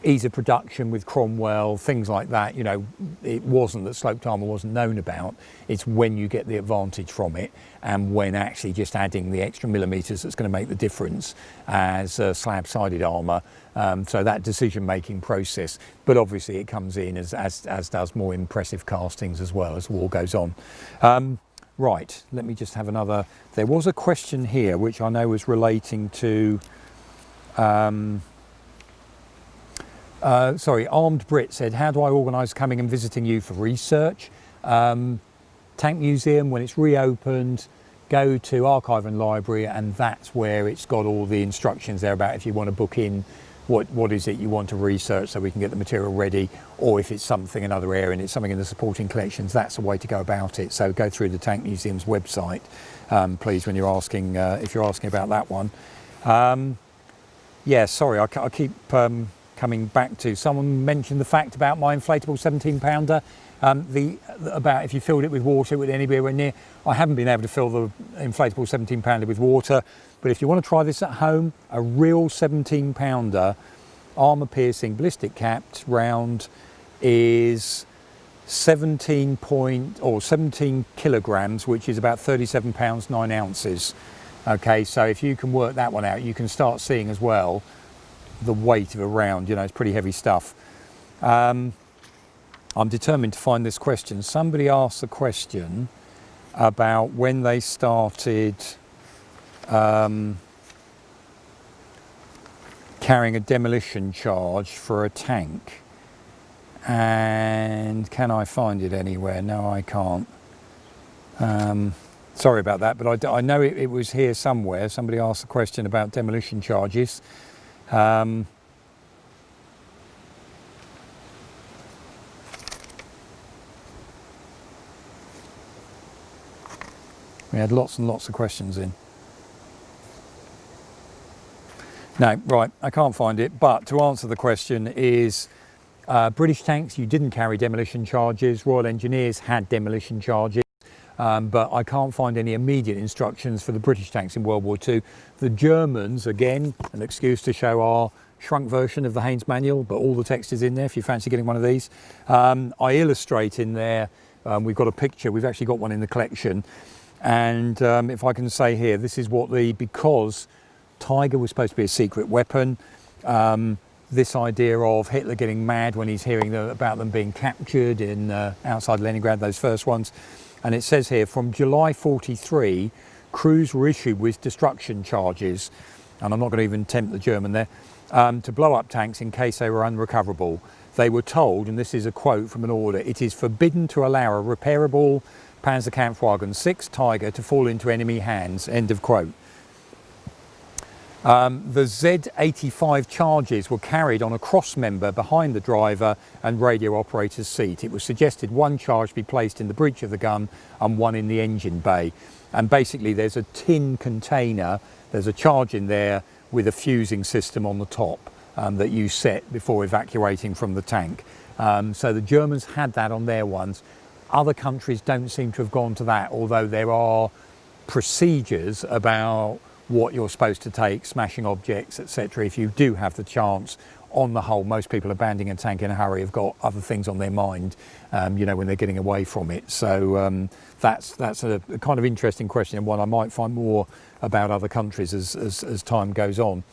ease of production with Cromwell, things like that. You know, it wasn't that sloped armour wasn't known about. It's when you get the advantage from it, and when actually just adding the extra millimetres that's going to make the difference as slab-sided armour. So that decision-making process. But obviously it comes in as does more impressive castings as well as the war goes on. Right, let me just have another. There was a question here which I know was relating to. Sorry, Armed Brit said, how do I organise coming and visiting you for research? Tank Museum, when it's reopened, go to Archive and Library, and that's where it's got all the instructions there about if you want to book in what is it you want to research so we can get the material ready, or if it's something another area and it's something in the supporting collections, that's the way to go about it. So go through the Tank Museum's website, please, when you're asking, if you're asking about that one. Yeah, sorry, I keep coming back to, someone mentioned the fact about my inflatable 17-pounder, about if you filled it with water, it would anywhere near. I haven't been able to fill the inflatable 17-pounder with water, but if you want to try this at home, a real 17-pounder armour-piercing ballistic capped round is 17 kilograms, which is about 37 pounds 9 ounces. Okay, so if you can work that one out, you can start seeing as well the weight of a round. You know, it's pretty heavy stuff. I'm determined to find this question. Somebody asked the question about when they started carrying a demolition charge for a tank, and can I find it anywhere? No, I can't. Sorry about that, but I know it was here somewhere. Somebody asked a question about demolition charges. We had lots and lots of questions in. No, right, I can't find it, but to answer the question is British tanks, you didn't carry demolition charges. Royal Engineers had demolition charges, but I can't find any immediate instructions for the British tanks in World War II. The Germans, again, an excuse to show our shrunk version of the Haynes Manual, but all the text is in there if you fancy getting one of these. I illustrate in there, we've got a picture, we've actually got one in the collection, and if I can say here, this is what because Tiger was supposed to be a secret weapon, this idea of Hitler getting mad when he's hearing about them being captured in outside Leningrad, those first ones. And it says here, from July 43, crews were issued with destruction charges, and I'm not going to even tempt the German there, to blow up tanks in case they were unrecoverable. They were told, and this is a quote from an order, it is forbidden to allow a repairable Panzerkampfwagen 6 Tiger to fall into enemy hands, end of quote. The Z85 charges were carried on a cross member behind the driver and radio operator's seat. It was suggested one charge be placed in the breech of the gun and one in the engine bay. And basically there's a tin container, there's a charge in there with a fusing system on the top that you set before evacuating from the tank. So the Germans had that on their ones. Other countries don't seem to have gone to that, although there are procedures about what you're supposed to take, smashing objects, etc. If you do have the chance. On the whole, most people abandoning a tank in a hurry have got other things on their mind, you know, when they're getting away from it. So that's a kind of interesting question, and one I might find more about other countries as time goes on.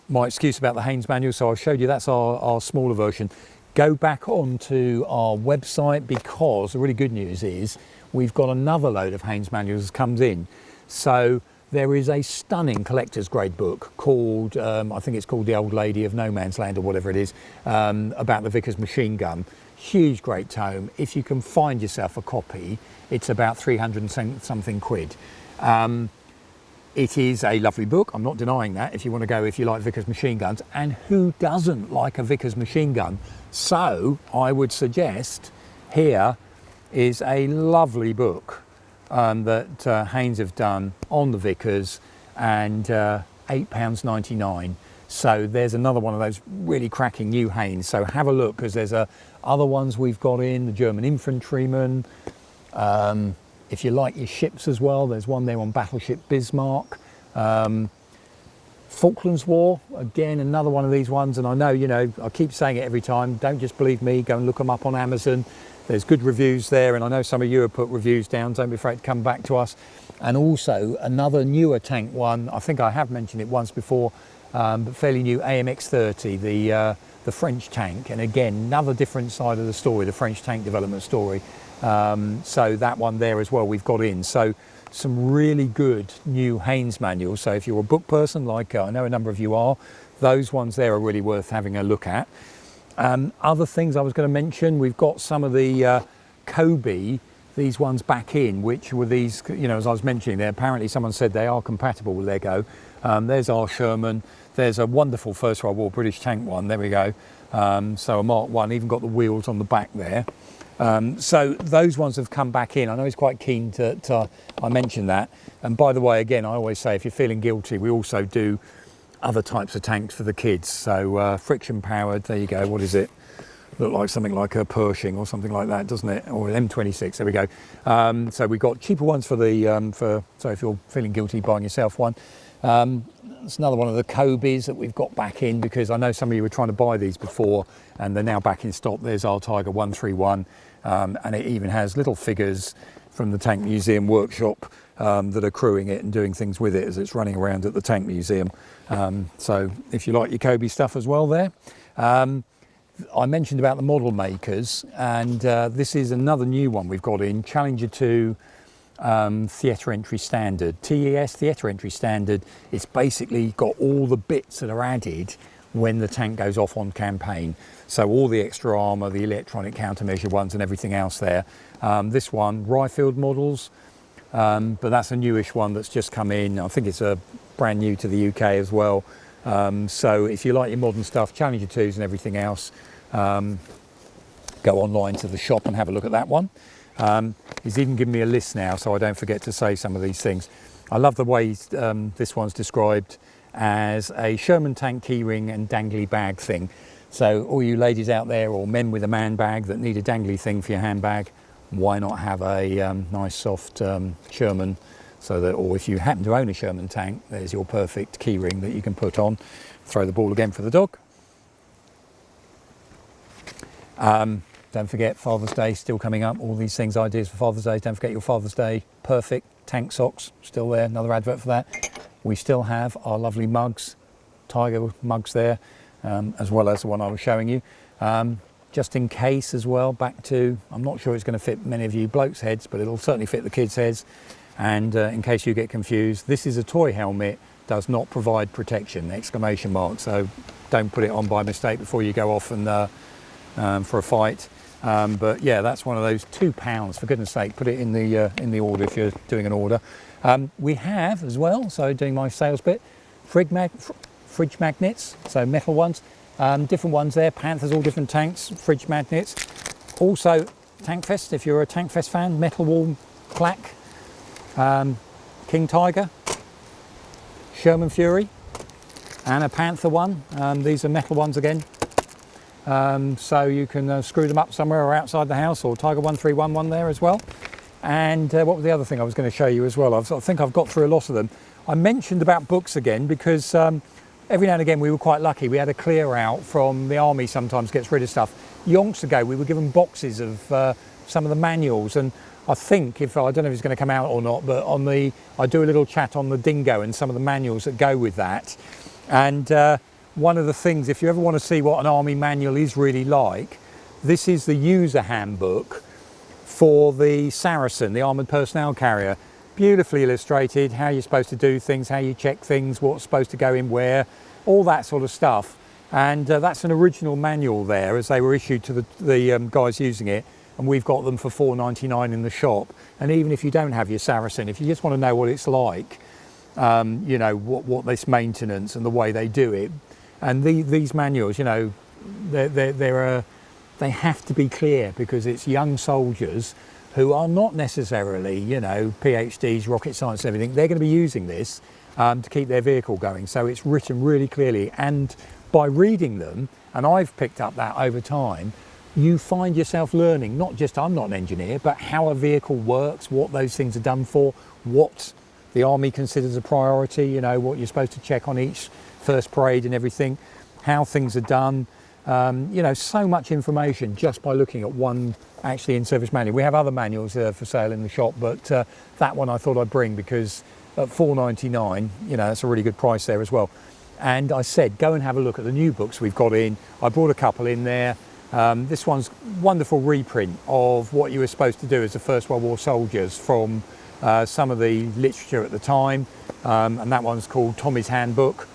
My excuse about the Haynes Manual, so I showed you that's our smaller version. Go back onto our website, because the really good news is we've got another load of Haynes Manuals that comes in. So there is a stunning collector's grade book called, I think it's called The Old Lady of No Man's Land or whatever it is, about the Vickers machine gun. Huge, great tome. If you can find yourself a copy, it's about 300 and something quid. It is a lovely book, I'm not denying that, if you want to go, if you like Vickers machine guns. And who doesn't like a Vickers machine gun? So I would suggest here is a lovely book that Haynes have done on the Vickers, and £8.99. So there's another one of those really cracking new Haynes. So have a look, because there's other ones we've got in, the German infantryman. If you like your ships as well, there's one there on Battleship Bismarck. Falklands War, again, another one of these ones, and I know, you know, I keep saying it every time, don't just believe me, go and look them up on Amazon. There's good reviews there, and I know some of you have put reviews down, don't be afraid to come back to us. And also another newer tank one, I think I have mentioned it once before, but fairly new, AMX30, the French tank, and again, another different side of the story, the French tank development story. So that one there as well we've got in. So some really good new Haynes manuals. So if you're a book person, like I know a number of you are, those ones there are really worth having a look at. Other things I was going to mention, we've got some of the Cobys, these ones back in, which were these, you know, as I was mentioning there, apparently someone said they are compatible with Lego. There's our Sherman, there's a wonderful First World War British tank one, there we go. So a Mark 1, even got the wheels on the back there. So those ones have come back in. I know he's quite keen to I mentioned that. And by the way, again, I always say if you're feeling guilty, we also do other types of tanks for the kids. So friction powered, there you go, what is it? Look like something like a Pershing or something like that, doesn't it? Or an M26, there we go. So we've got cheaper ones for the, so if you're feeling guilty buying yourself one. It's another one of the Cobys that we've got back in, because I know some of you were trying to buy these before and they're now back in stock. There's our Tiger 131, and it even has little figures from the Tank Museum workshop that are crewing it and doing things with it as it's running around at the Tank Museum. So if you like your Cobys stuff as well there. I mentioned about the model makers, and this is another new one we've got in, Challenger 2 Theatre Entry Standard. TES, Theatre Entry Standard. It's basically got all the bits that are added when the tank goes off on campaign. So all the extra armour, the electronic countermeasure ones and everything else there. This one, Ryefield models, but that's a newish one that's just come in. I think it's a brand new to the UK as well. So if you like your modern stuff, Challenger 2s and everything else, go online to the shop and have a look at that one. He's even given me a list now, so I don't forget to say some of these things. I love the way this one's described as a Sherman tank keyring and dangly bag thing. So all you ladies out there, or men with a man bag that need a dangly thing for your handbag, why not have a nice soft Sherman, so that, or if you happen to own a Sherman tank, there's your perfect keyring that you can put on. Throw the ball again for the dog. Don't forget Father's Day still coming up, all these things, ideas for Father's Day. Don't forget your Father's Day perfect tank socks, still there, another advert for that. We still have our lovely mugs, Tiger mugs there, as well as the one I was showing you. Just in case as well, back to, I'm not sure it's going to fit many of you blokes' heads, but it'll certainly fit the kids' heads. And in case you get confused, this is a toy helmet, does not provide protection, exclamation mark. So don't put it on by mistake before you go off and for a fight. But yeah, that's one of those £2, for goodness sake, put it in the order if you're doing an order. We have as well, so doing my sales bit, fridge magnets, so metal ones, different ones there, Panthers, all different tanks, fridge magnets. Also Tankfest, if you're a Tankfest fan, metal wall plaque, King Tiger, Sherman Fury, and a Panther one. These are metal ones again. So you can screw them up somewhere or outside the house, or Tiger 131 one there as well. And what was the other thing I was going to show you as well? I think I've got through a lot of them. I mentioned about books again because every now and again we were quite lucky. We had a clear out from the army, sometimes gets rid of stuff. Yonks ago we were given boxes of some of the manuals, and I think, if I don't know if it's going to come out or not, but I do a little chat on the Dingo and some of the manuals that go with that. And one of the things, if you ever want to see what an army manual is really like, this is the user handbook for the Saracen, the armoured personnel carrier. Beautifully illustrated, how you're supposed to do things, how you check things, what's supposed to go in where, all that sort of stuff. And that's an original manual there, as they were issued to the guys using it, and we've got them for £4.99 in the shop. And even if you don't have your Saracen, if you just want to know what it's like, you know, what this maintenance and the way they do it, and these manuals, you know, they have to be clear, because it's young soldiers who are not necessarily, you know, PhDs, rocket science and everything. They're going to be using this to keep their vehicle going. So it's written really clearly, and by reading them, and I've picked up that over time, you find yourself learning, not just, I'm not an engineer, but how a vehicle works, what those things are done for, what the Army considers a priority, you know, what you're supposed to check on each first parade and everything, how things are done. You know, so much information just by looking at one actually in-service manual. We have other manuals for sale in the shop, but that one I thought I'd bring because at £4.99, you know, that's a really good price there as well. And I said, go and have a look at the new books we've got in. I brought a couple in there. This one's wonderful reprint of what you were supposed to do as the First World War soldiers from some of the literature at the time, and that one's called Tommy's Handbook.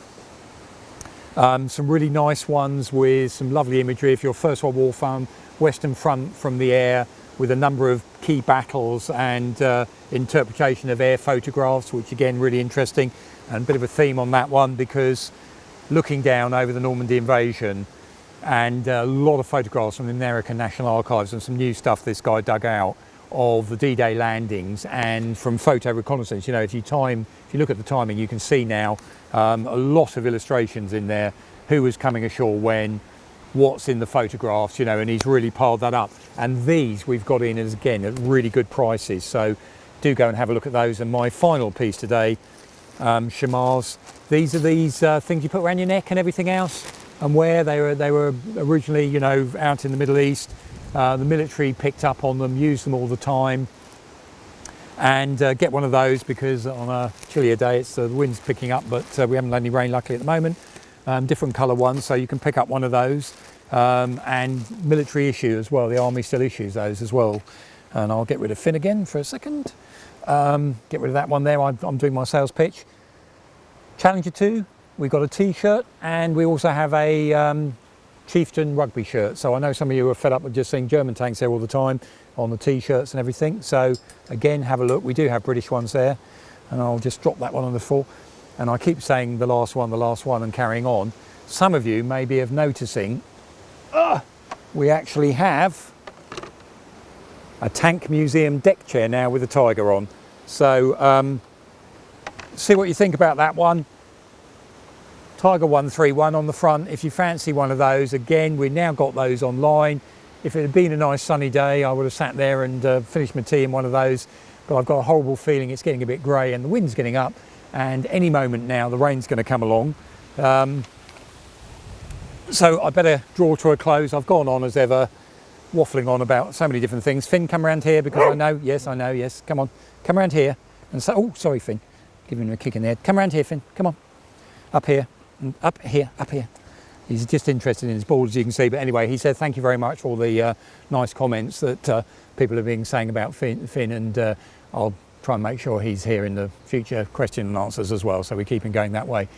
Some really nice ones with some lovely imagery. If you're a First World War fan, Western Front from the air with a number of key battles and interpretation of air photographs, which again really interesting, and a bit of a theme on that one because looking down over the Normandy invasion and a lot of photographs from the American National Archives and some new stuff this guy dug out of the D-Day landings and from photo reconnaissance. You know, if you look at the timing, you can see now a lot of illustrations in there, who was coming ashore when, what's in the photographs, you know, and he's really piled that up. And these we've got in as, again, at really good prices. So do go and have a look at those. And my final piece today, chamarrs. These are these things you put around your neck and everything else, and where they were originally, you know, out in the Middle East. The military picked up on them, used them all the time, and get one of those because on a chillier day the wind's picking up, but we haven't had any rain luckily at the moment. Different colour ones, so you can pick up one of those, and military issue as well. The Army still issues those as well. And I'll get rid of Finn again for a second. Get rid of that one there. I'm doing my sales pitch. Challenger 2, we've got a t-shirt, and we also have a Chieftain rugby shirt. So I know some of you are fed up with just seeing German tanks there all the time on the t-shirts and everything. So again, have a look. We do have British ones there, and I'll just drop that one on the floor. And I keep saying the last one and carrying on. Some of you maybe have noticing we actually have a tank museum deck chair now with a tiger on. So see what you think about that one. Tiger 131 on the front. If you fancy one of those, again, we've now got those online. If it had been a nice sunny day, I would have sat there and finished my tea in one of those, but I've got a horrible feeling it's getting a bit grey and the wind's getting up, and any moment now the rain's going to come along. So I better draw to a close. I've gone on as ever, waffling on about so many different things. Finn, come around here because I know, yes, come on, come around here. And so, oh, sorry, Finn, giving him a kick in the head. Come around here, Finn, come on, up here. Up here. He's just interested in his balls, as you can see. But anyway, he said thank you very much for all the nice comments that people have been saying about Finn, and I'll try and make sure he's here in the future question and answers as well, so we keep him going that way.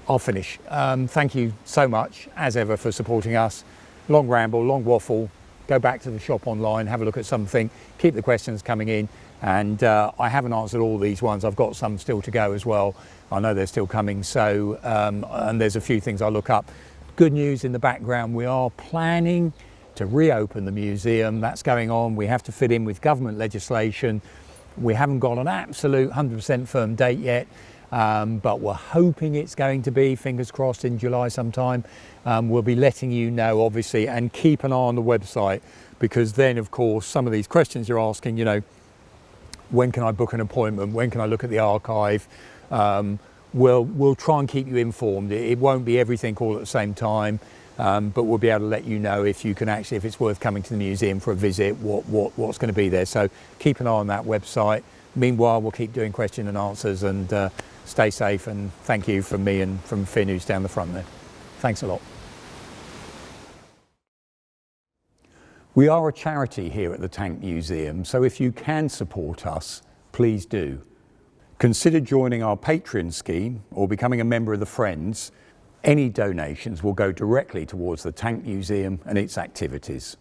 I'll finish. Thank you so much, as ever, for supporting us. Long ramble, long waffle. Go back to the shop online, have a look at something, keep the questions coming in. And I haven't answered all these ones. I've got some still to go as well. I know they're still coming. So, and there's a few things I'll look up. Good news in the background, we are planning to reopen the museum. That's going on. We have to fit in with government legislation. We haven't got an absolute 100% firm date yet, but we're hoping it's going to be, fingers crossed, in July sometime. We'll be letting you know, obviously, and keep an eye on the website, because then, of course, some of these questions you're asking, you know, when can I book an appointment? When can I look at the archive? We'll try and keep you informed. It won't be everything all at the same time, but we'll be able to let you know if you can actually, if it's worth coming to the museum for a visit, what's going to be there. So keep an eye on that website. Meanwhile, we'll keep doing question and answers, and stay safe, and thank you from me and from Finn, who's down the front there. Thanks a lot. We are a charity here at the Tank Museum, so if you can support us, please do. Consider joining our Patreon scheme or becoming a member of the Friends. Any donations will go directly towards the Tank Museum and its activities.